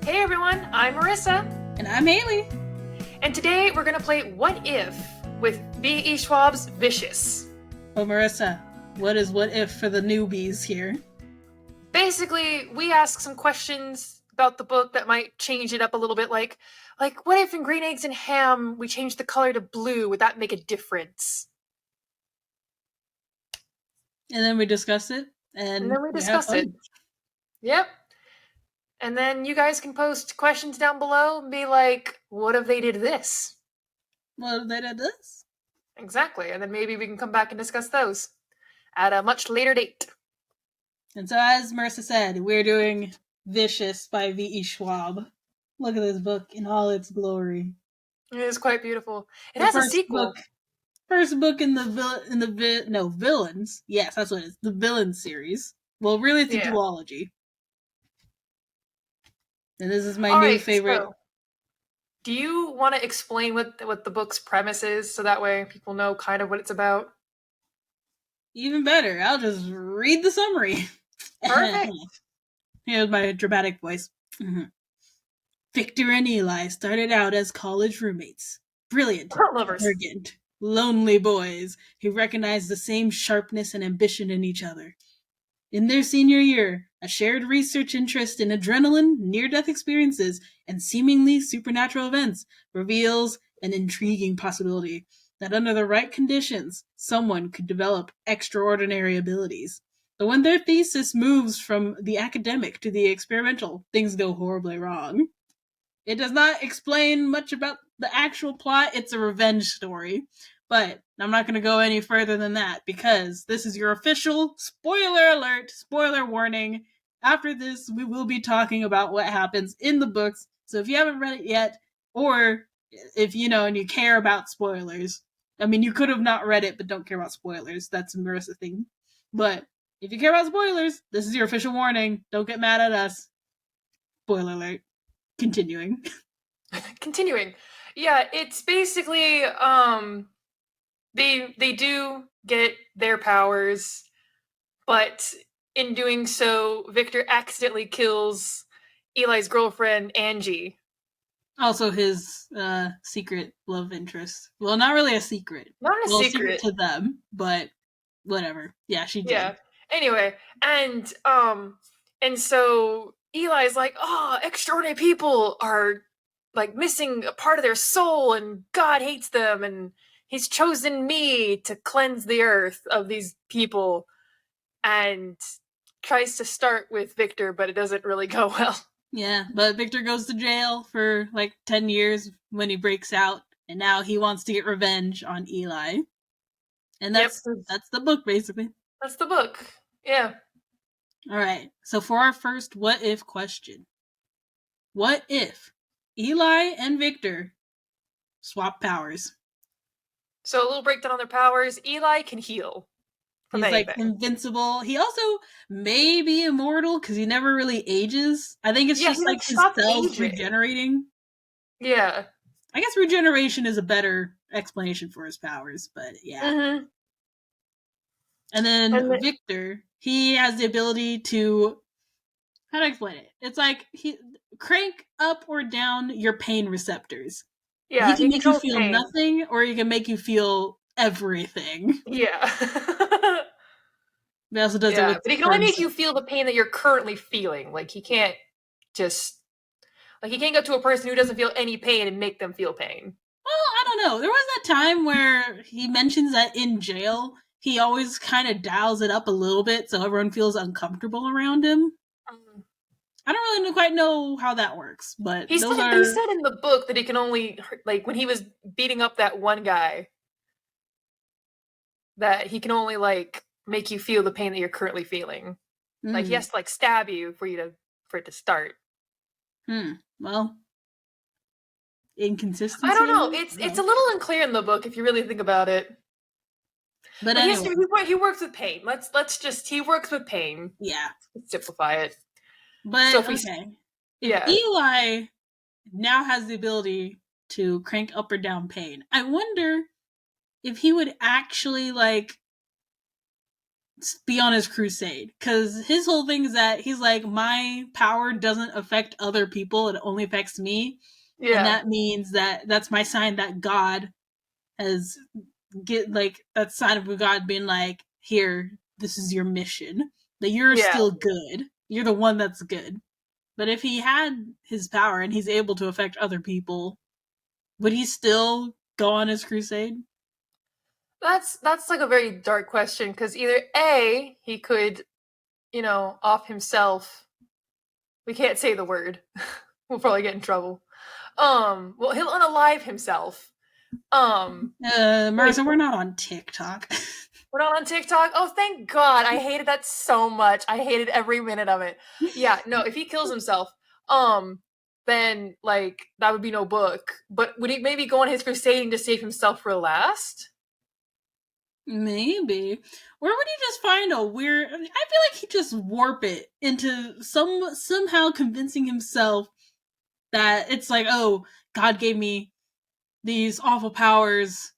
Hey everyone, I'm Marissa, And I'm Haley. and today we're going to play What If with V.E. Schwab's Vicious. Well, Marissa, what if for the newbies here? Basically, we ask some questions about the book that might change it up a little bit, like what if in Green Eggs and Ham we change the color to blue? Would that make a difference? And then we discuss it, and then we we have discuss it. fun. Yep. And then you guys can post questions down below and be like, what if they did this? What if they did this? Exactly, and then maybe we can come back and discuss those at a much later date. And so, as Marissa said, we're doing Vicious by V.E. Schwab. Look at this book in all its glory. It is quite beautiful. It has a sequel. First book in Villains. Yes, that's what it is. The Villains series. Well, really, it's a duology. And this is my new favorite. So, do you want to explain what the book's premise is, so that way people know kind of what it's about? Even better, I'll just read the summary. Perfect. Here's my dramatic voice. Victor and Eli started out as college roommates. Brilliant, arrogant, lonely boys who recognized the same sharpness and ambition in each other. In their senior year, a shared research interest in adrenaline, near-death experiences, and seemingly supernatural events reveals an intriguing possibility that under the right conditions, someone could develop extraordinary abilities. But when their thesis moves from the academic to the experimental, things go horribly wrong. It does not explain much about the actual plot. It's a revenge story. But I'm not going to go any further than that because this is your official spoiler alert, spoiler warning. After this, we will be talking about what happens in the books. So if you haven't read it yet, or if and you care about spoilers, I mean, you could have not read it but don't care about spoilers. That's a Marissa thing. But if you care about spoilers, this is your official warning. Don't get mad at us. Spoiler alert. Continuing. Yeah, it's basically they do get their powers, but in doing so, Victor accidentally kills Eli's girlfriend, Angie. Also his secret love interest. Well, not really a secret. Not a secret to them, but whatever. Yeah, she did. Yeah. Anyway, and so Eli's like, oh, extraordinary people are like missing a part of their soul and God hates them and he's chosen me to cleanse the earth of these people, and tries to start with Victor, but it doesn't really go well. Yeah, but Victor goes to jail for like 10 years when he breaks out, and now he wants to get revenge on Eli. And that's the book, basically. That's the book. Yeah. All right. So for our first what if question. What if Eli and Victor swap powers? So a little breakdown on their powers. Eli can heal. He's like invincible. He also may be immortal because he never really ages. I think it's just like his cells regenerating. Yeah. I guess regeneration is a better explanation for his powers, but yeah. Mm-hmm. And then Victor, he has the ability to, how to explain it? It's like he crank up or down your pain receptors. Yeah, he can make you feel nothing, or he can make you feel everything. Yeah. He also does it with, but he can only make you feel the pain that you're currently feeling. Like he can't just, like he can't go to a person who doesn't feel any pain and make them feel pain. Well, I don't know. There was that time where he mentions that in jail, he always kind of dials it up a little bit so everyone feels uncomfortable around him. I don't really quite know how that works, but he said in the book that he can only, like when he was beating up that one guy, that he can only like make you feel the pain that you're currently feeling. Like he has to like stab you for it to start. Well, inconsistency. I don't know. It's a little unclear in the book if you really think about it. But anyway. he works with pain. He works with pain. Yeah. Let's simplify it. But so if Eli now has the ability to crank up or down pain, I wonder if he would actually like be on his crusade. Because his whole thing is that he's like, my power doesn't affect other people, it only affects me. Yeah. And that means that's my sign that God has that sign of God being like, here, this is your mission. That you're still good. You're the one that's good. But if he had his power and he's able to affect other people, would he still go on his crusade? That's like a very dark question, because either A, he could, off himself. We can't say the word. We'll probably get in trouble. Well, he'll unalive himself. Marissa, we're not on TikTok. We're not on TikTok? Oh, thank God. I hated that so much. I hated every minute of it. Yeah, no, if he kills himself, then, that would be no book. But would he maybe go on his crusading to save himself for last? Maybe. Or would he just find a weird... I feel like he'd just warp it into somehow convincing himself that it's like, oh, God gave me these awful powers,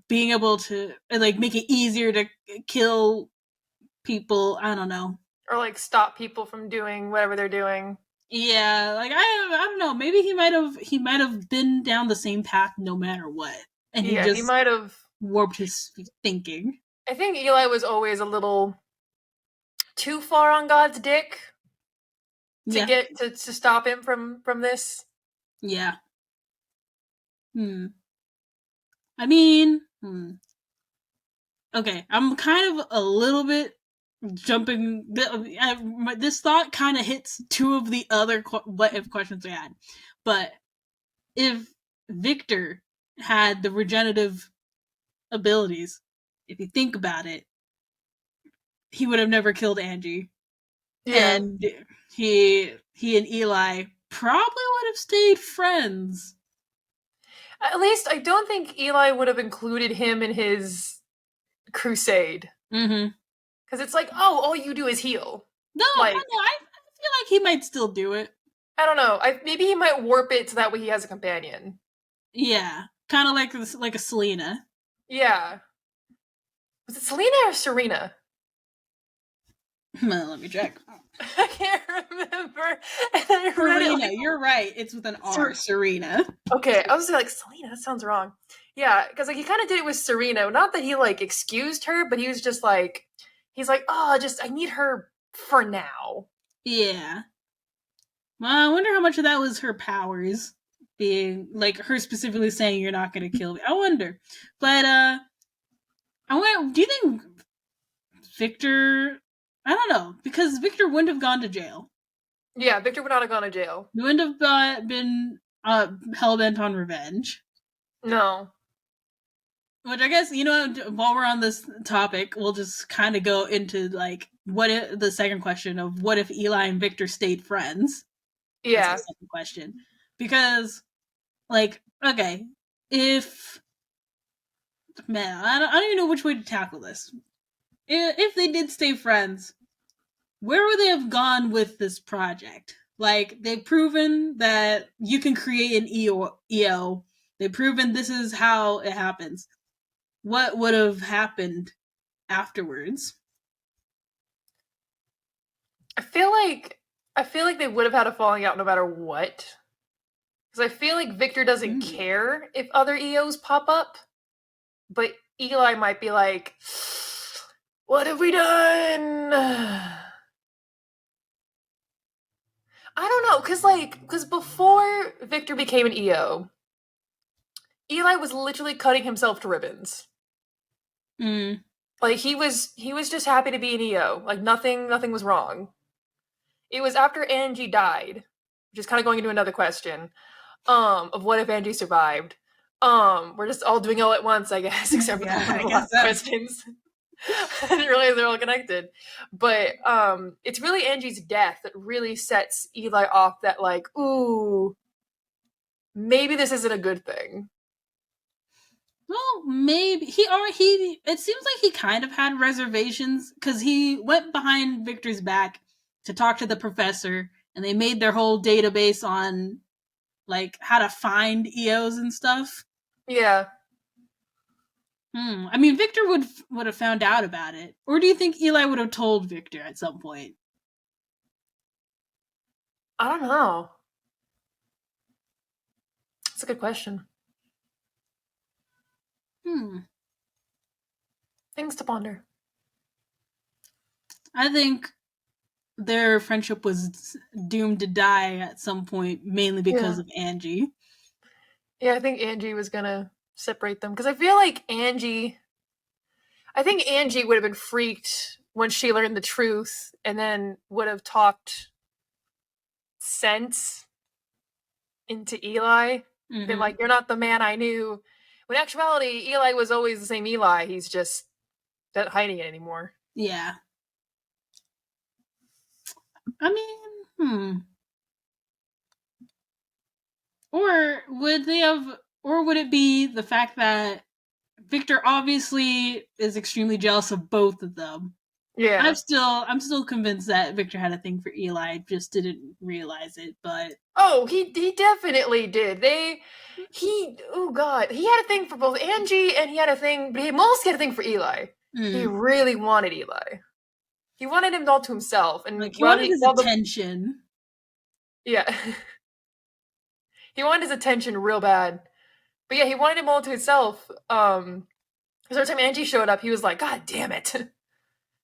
being able to, make it easier to kill people. I don't know. Or, stop people from doing whatever they're doing. Yeah, I don't know. Maybe he might have been down the same path no matter what. And he might have warped his thinking. I think Eli was always a little too far on God's dick to get to stop him from this. Yeah. I mean, okay, I'm kind of a little bit jumping. This thought kind of hits two of the other what if questions we had. But if Victor had the regenerative abilities, if you think about it, he would have never killed Angie. Yeah. And he and Eli probably would have stayed friends. At least I don't think Eli would have included him in his crusade. Mm-hmm. Because it's like, oh, all you do is heal. No, I feel like he might still do it. I don't know. Maybe he might warp it so that way he has a companion. Yeah, kind of like a Selena. Yeah. Was it Selena or Serena? Let me check. I can't remember. Serena, you're right. It's with an R. Serena. Okay, I was like, Selena, that sounds wrong. Yeah, because he kind of did it with Serena. Not that he excused her, but he was just he's like, oh, I need her for now. Yeah. Well, I wonder how much of that was her powers being her specifically saying you're not going to kill me. I wonder, but do you think Victor? I don't know, because Victor wouldn't have gone to jail. Yeah, Victor would not have gone to jail. He wouldn't have been hell-bent on revenge. No. Which I guess, while we're on this topic, we'll just kind of go into, what if, the second question of what if Eli and Victor stayed friends? Yeah. That's the second question. Because, okay, if... Man, I don't even know which way to tackle this. If they did stay friends, where would they have gone with this project? They've proven that you can create an EO. They've proven this is how it happens. What would have happened afterwards? I feel like they would have had a falling out no matter what. Because I feel like Victor doesn't care if other EOs pop up. But Eli might be like, what have we done? I don't know, because before Victor became an EO, Eli was literally cutting himself to ribbons. He was just happy to be an EO. Nothing was wrong. It was after Angie died, which is kind of going into another question, of what if Angie survived. We're just all doing all at once, I guess, except for the last questions. I didn't realize they're all connected. But it's really Angie's death that really sets Eli off that, ooh, maybe this isn't a good thing. Well, maybe it seems like he kind of had reservations because he went behind Victor's back to talk to the professor, and they made their whole database on how to find EOs and stuff. Yeah. I mean, Victor would have found out about it. Or do you think Eli would have told Victor at some point? I don't know. That's a good question. Things to ponder. I think their friendship was doomed to die at some point, mainly because of Angie. Yeah, I think Angie was gonna separate them because I feel like Angie would have been freaked when she learned the truth and then would have talked sense into Eli. Been like, you're not the man I knew. When in actuality, Eli was always the same Eli. He's just not hiding it anymore. Yeah. I mean, Or would it be the fact that Victor obviously is extremely jealous of both of them? Yeah. I'm still convinced that Victor had a thing for Eli, just didn't realize it, but he definitely did. Oh god, he had a thing for both Angie and he had a thing, but he mostly had a thing for Eli. He really wanted Eli. He wanted him all to himself, and like he wanted his attention. Yeah. He wanted his attention real bad. But yeah, he wanted him all to himself. Because every time Angie showed up, he was like, God damn it.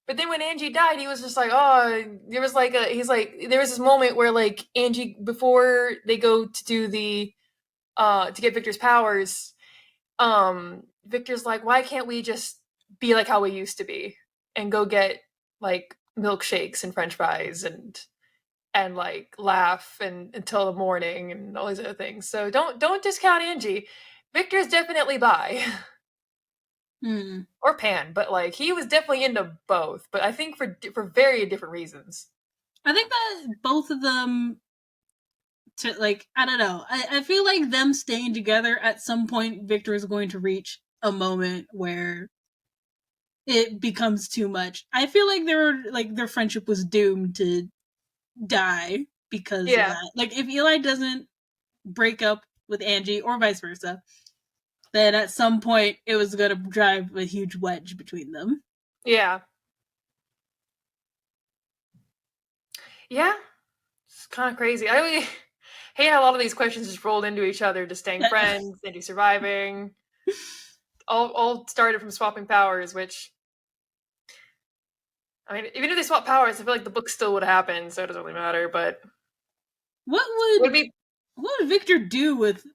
But then when Angie died, he was just like, oh, there was this moment where like Angie, before they go to do to get Victor's powers, Victor's like, why can't we just be like how we used to be and go get like milkshakes and French fries and like laugh until the morning and all these other things. So don't discount Angie. Victor's definitely bi. Or pan, but like he was definitely into both, but I think for very different reasons. I think that both of them I don't know. I feel like them staying together at some point, Victor is going to reach a moment where it becomes too much. I feel like their friendship was doomed to die because of that. Like if Eli doesn't break up with Angie or vice versa, then at some point it was going to drive a huge wedge between them. Yeah. Yeah. It's kind of crazy. I really hate how a lot of these questions just rolled into each other, just staying friends, Angie surviving. All started from swapping powers, which I mean, even if they swap powers, I feel like the book still would happen, so it doesn't really matter, but what would Victor do with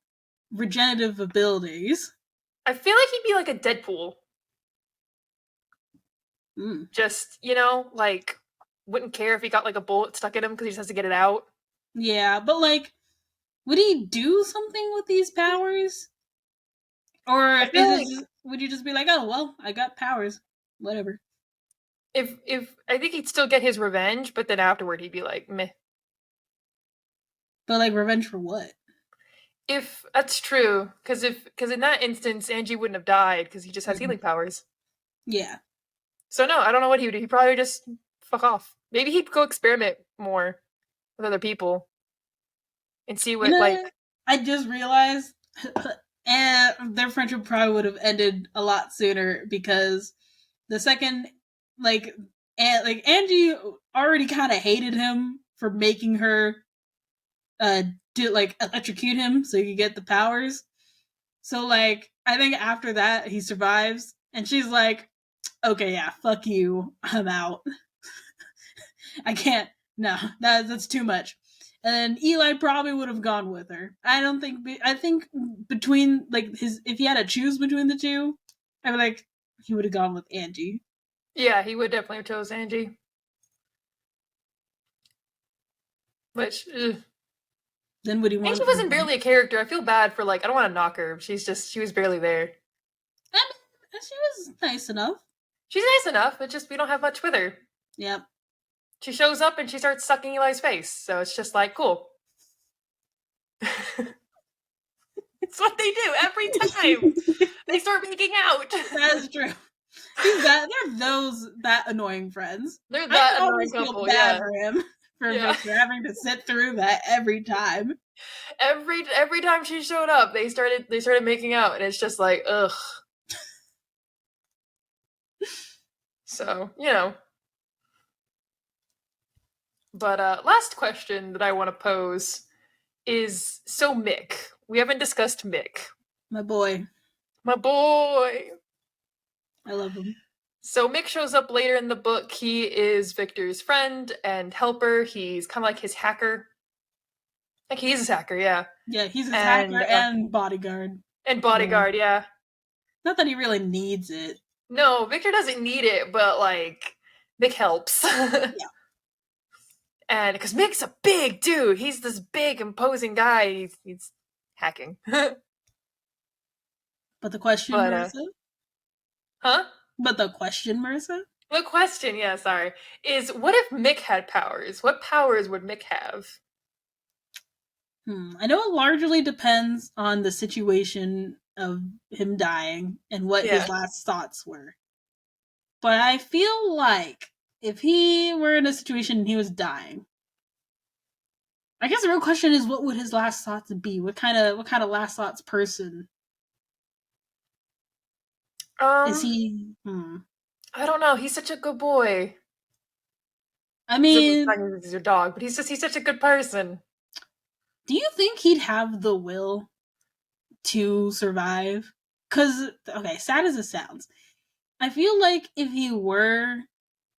regenerative abilities? I feel like he'd be like a Deadpool. Just, like wouldn't care if he got like a bullet stuck in him because he just has to get it out. Yeah, but like, would he do something with these powers? Or would you just be like, oh well, I got powers, whatever? If I think he'd still get his revenge, but then afterward he'd be like, meh. But like, revenge for what? If that's true, because in that instance Angie wouldn't have died because he just has healing powers. Yeah. So no, I don't know what he would do. He'd probably just fuck off. Maybe he'd go experiment more with other people and see what I just realized, and their friendship probably would have ended a lot sooner because the second, Angie already kind of hated him for making her, electrocute him so he could get the powers. So like, I think after that he survives, and she's like, okay, yeah, fuck you, I'm out. I can't. No, that's too much. And then Eli probably would have gone with her. I think between if he had to choose between the two, I feel like he would have gone with Angie. Yeah, he would definitely have chose Angie. Which then would he want? Angie wasn't barely a character. I feel bad for I don't want to knock her. She was barely there. I mean, she was nice enough. She's nice enough, but just we don't have much with her. Yep. She shows up and she starts sucking Eli's face, so it's just like, cool. It's what they do every time. They start making out. That's true. They're that annoying friends. They're that annoying couple. Feel bad for him for having to sit through that every time. Every time she showed up, they started making out, and it's just like, ugh. So, you know. But last question that I want to pose is, so Mick. We haven't discussed Mick. My boy. My boy. I love him. So Mick shows up later in the book. He is Victor's friend and helper. He's kind of like his hacker. Like, he's his hacker, yeah. Yeah, he's his hacker and bodyguard. And bodyguard, yeah. Not that he really needs it. No, Victor doesn't need it, but, like, Mick helps. Yeah. And because Mick's a big dude. He's this big, imposing guy. He's hacking. But the question, Marissa? Huh? But the question, Marissa? The question, yeah, sorry, is what if Mick had powers? What powers would Mick have? I know it largely depends on the situation of him dying and what his last thoughts were. But I feel like if he were in a situation and he was dying, I guess the real question is, what would his last thoughts be? What kind of last thoughts person is he? I don't know. He's such a good boy. I mean, he's your dog, but he's such a good person. Do you think he'd have the will to survive? Because, okay, sad as it sounds, I feel like if he were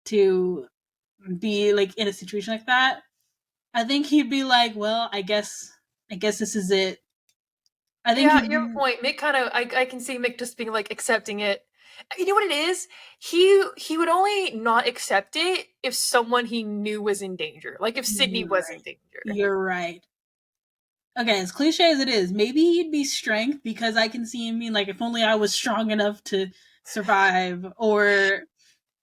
to be, like, in a situation like that, I think he'd be like, well, I guess this is it. I think your point. Mick kind of, I can see Mick just being like accepting it. You know what it is? He would only not accept it if someone he knew was in danger. Like if Sydney was in danger. You're right. Okay, as cliche as it is, maybe he'd be strength, because I can see him being like, if only I was strong enough to survive, or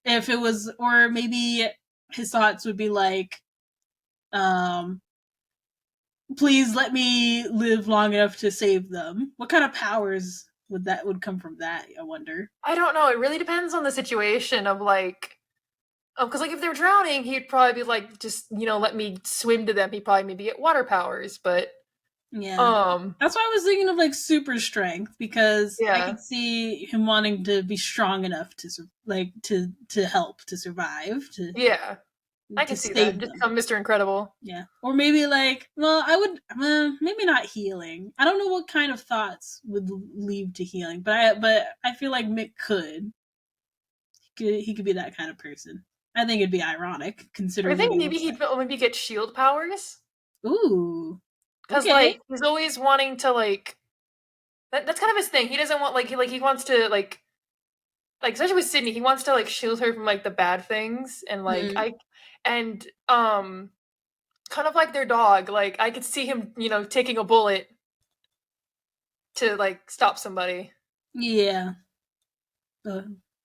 if it was, or maybe his thoughts would be like, please let me live long enough to save them. What kind of powers would come from that, I wonder? I don't know. It really depends on the situation of, like, because, like, if they're drowning, he'd probably be like, just, let me swim to them. He'd probably maybe get water powers, but yeah, that's why I was thinking of, like, super strength, because I could see him wanting to be strong enough to, like, to help to survive. I can see that. Just become Mr. Incredible. Yeah, or maybe like, well, I would maybe not healing. I don't know what kind of thoughts would lead to healing, but I feel like Mick could. He could be that kind of person. I think it'd be ironic considering. I think maybe he'd maybe get shield powers. Ooh, because like he's always wanting to like. That's kind of his thing. He doesn't want he wants to like especially with Sydney, he wants to like shield her from like the bad things and like kind of like their dog. Like I could see him, taking a bullet to like stop somebody. Yeah.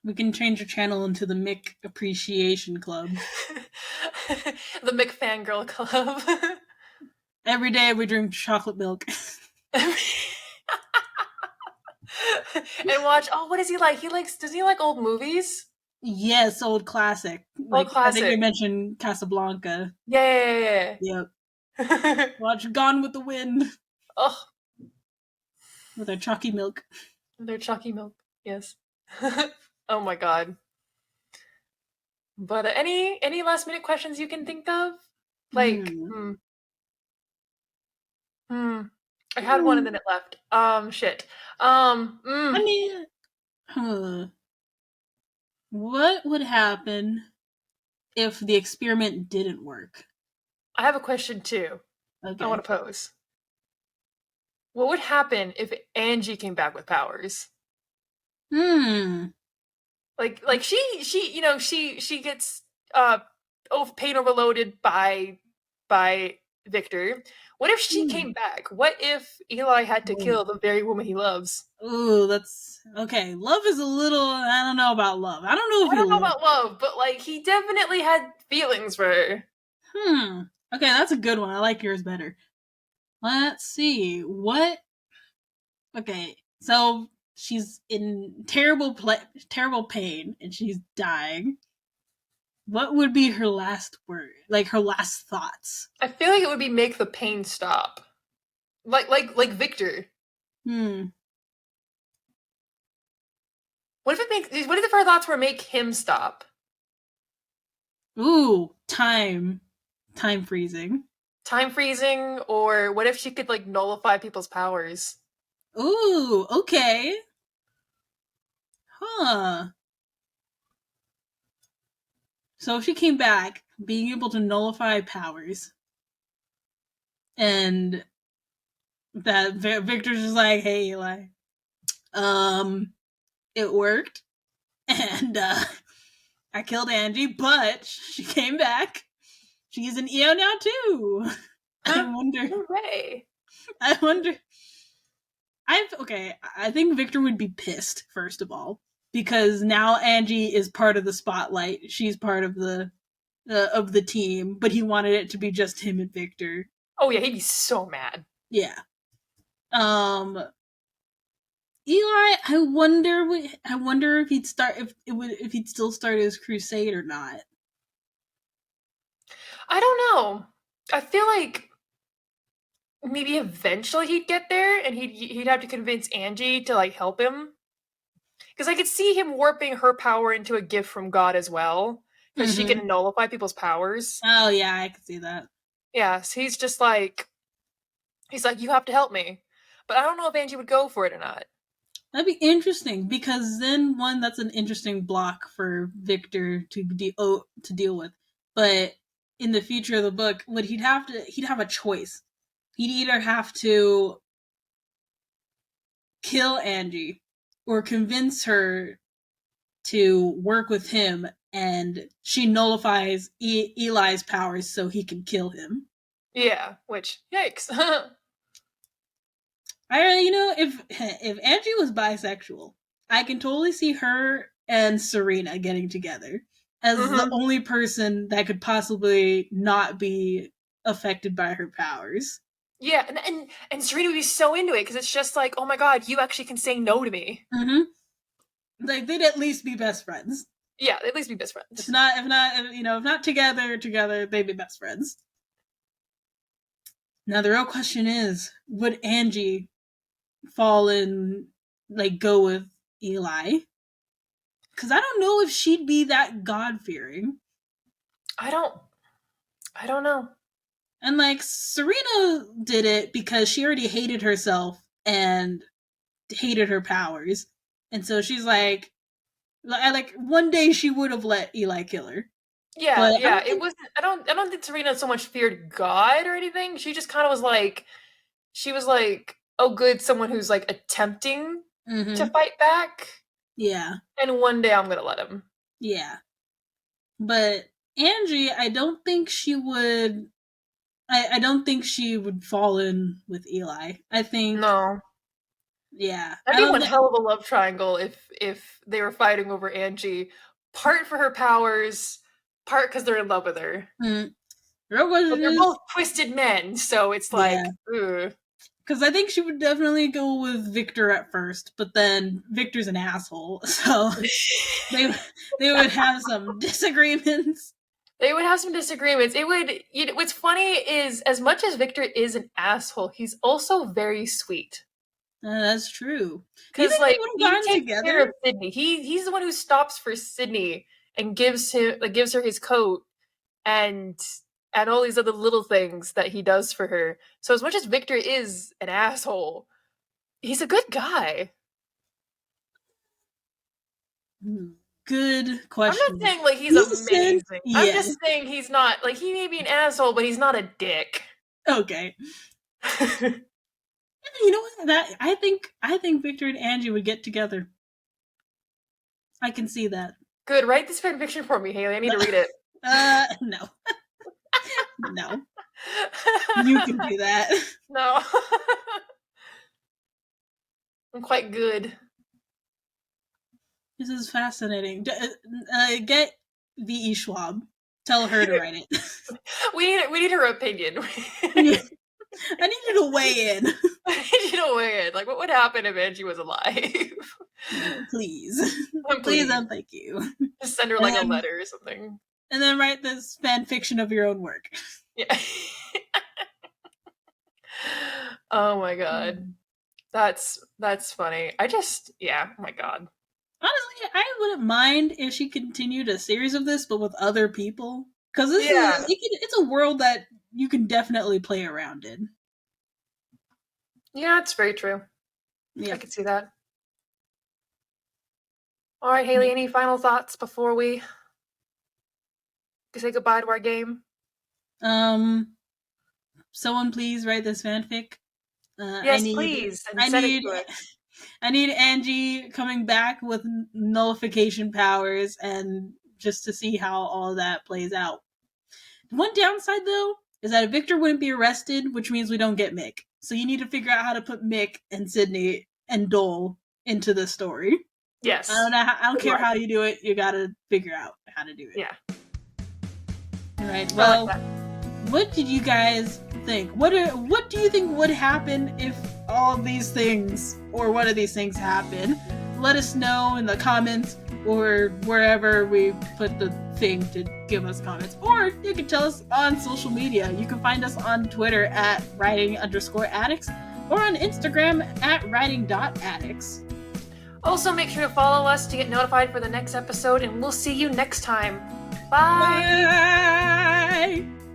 We can change your channel into the Mick Appreciation Club. The Mick Fangirl Club. Every day we drink chocolate milk. And watch, what does he like? Does he like old movies? Yes, old classic. Like, I think you mentioned Casablanca. Yeah. Yep. Watch Gone with the Wind. Oh. With their chalky milk. Their chalky milk, yes. Oh my god. But any last minute questions you can think of? Like, I had one and then it left. Shit. I mean, what would happen if the experiment didn't work? I have a question too. Okay. I want to pose. What would happen if Angie came back with powers? Like she gets pain overloaded by Victor. What if she came back? What if Eli had to kill the very woman he loves? Ooh, that's okay. Love is a little. I don't know about love. I don't know about love, but like he definitely had feelings for her. Okay, that's a good one. I like yours better. Let's see what. Okay, so she's in terrible pain and she's dying. What would be her last word? Like her last thoughts? I feel like it would be make the pain stop. Like Victor. What if her thoughts were make him stop? Ooh, time freezing. Time freezing, or what if she could like nullify people's powers? Ooh, okay. Huh. So if she came back, being able to nullify powers, and that Victor's just like, hey, Eli, it worked, and I killed Angie, but she came back. She's an EO now too. I wonder. No way. I wonder. I think Victor would be pissed first of all because now Angie is part of the spotlight. She's part of the team, but he wanted it to be just him and Victor. Oh yeah, he'd be so mad. Yeah. Eli, I wonder if he'd start if he'd still start his crusade or not. I don't know. I feel like maybe eventually he'd get there, and he'd have to convince Angie to like help him. Because I could see him warping her power into a gift from God as well, because she can nullify people's powers. Oh yeah, I could see that. Yeah, so he's like, you have to help me, but I don't know if Angie would go for it or not. That'd be interesting because then that's an interesting block for Victor to deal with. But in the future of the book, he'd have a choice. He'd either have to kill Angie or convince her to work with him, and she nullifies Eli's powers so he can kill him. Yeah, which yikes. If Angie was bisexual, I can totally see her and Serena getting together as the only person that could possibly not be affected by her powers. Yeah, and Serena would be so into it because it's just like, oh my god, you actually can say no to me. Like they'd at least be best friends. Yeah, they'd at least be best friends. If not together, they'd be best friends. Now the real question is, would Angie fall in, go with Eli? Because I don't know if she'd be that God-fearing. I don't know. And Serena did it because she already hated herself and hated her powers, and so she's like one day she would have let Eli kill her. Yeah, but yeah. It wasn't. I don't think Serena so much feared God or anything. She just kind of was like, oh, good, someone who's like attempting to fight back. Yeah. And one day I'm gonna let him. Yeah. But Angie, I don't think she would. I don't think she would fall in with Eli. I think no. Yeah, that'd be one hell of a love triangle if they were fighting over Angie, part for her powers, part because they're in love with her. But they're both twisted men, so it's like, because I think she would definitely go with Victor at first, but then Victor's an asshole, so they would have some disagreements. They would have some disagreements. It would. What's funny is, as much as Victor is an asshole, he's also very sweet. That's true. Because he takes care of Sydney. He's the one who stops for Sydney and gives her his coat and all these other little things that he does for her. So as much as Victor is an asshole, he's a good guy. Good question. I'm not saying he's amazing. I'm just saying he's not he may be an asshole, but he's not a dick. Okay. You know what? I think Victor and Angie would get together. I can see that. Good. Write this fan fiction for me, Haley. I need to read it. No. No. You can do that. No. I'm quite good. This is fascinating. Get V.E. Schwab. Tell her to write it. we need her opinion. I need you to weigh in. I need you to weigh in. What would happen if Angie was alive? Please. Please and thank you. Just send her a letter or something. And then write this fan fiction of your own work. Yeah. Oh my god. That's funny. Oh my god. Honestly, I wouldn't mind if she continued a series of this, but with other people. Because it's a world that you can definitely play around in. Yeah, it's very true. Yeah. I can see that. All right, Haley, any final thoughts before we say goodbye to our game? Someone please write this fanfic. Yes, please. I need Angie coming back with nullification powers and just to see how all that plays out. One downside, though, is that Victor wouldn't be arrested, which means we don't get Mick. So you need to figure out how to put Mick and Sydney and Dole into the story. Yes. I don't care how you do it. You gotta figure out how to do it. Yeah. All right. Well, what did you guys think? What do you think would happen if all these things or one of these things happen? Let us know in the comments or wherever we put the thing to give us comments. Or you can tell us on social media. You can find us on Twitter at writing_addicts or on Instagram at writing.addicts. Also, make sure to follow us to get notified for the next episode, and we'll see you next time. Bye! Bye!